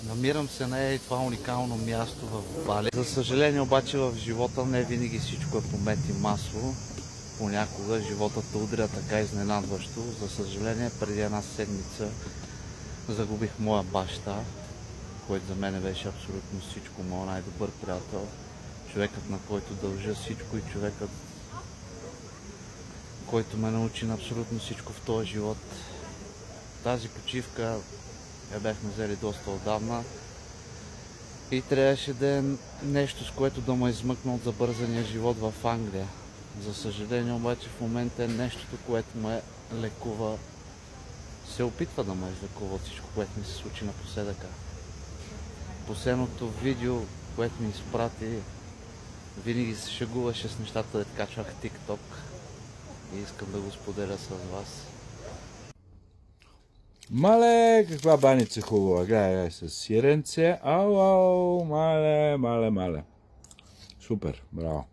Намирам се на това уникално място в Бали. За съжаление обаче в живота не винаги всичко е по мед и масло. Понякога живота те удря така изненадващо. За съжаление преди една седмица загубих моя баща, който за мен беше абсолютно всичко, моят най-добър приятел. Човекът, на който дължа всичко, и човекът, който ме научи на абсолютно всичко в този живот. Тази почивка я бяхме взели доста отдавна и трябваше да е нещо, с което да ме измъкна от забързания живот в Англия. За съжаление обаче в момента е нещото, което ме лекува, се опитва да ме излекува от всичко, което ми се случи напоследъка. Последното видео, което ми изпрати, винаги се шегуваше с нещата, да качвах TikTok и искам да го споделя с вас. Мале, каква баница хубава. Гледай, с сиренце. Ау, мале. Супер, браво.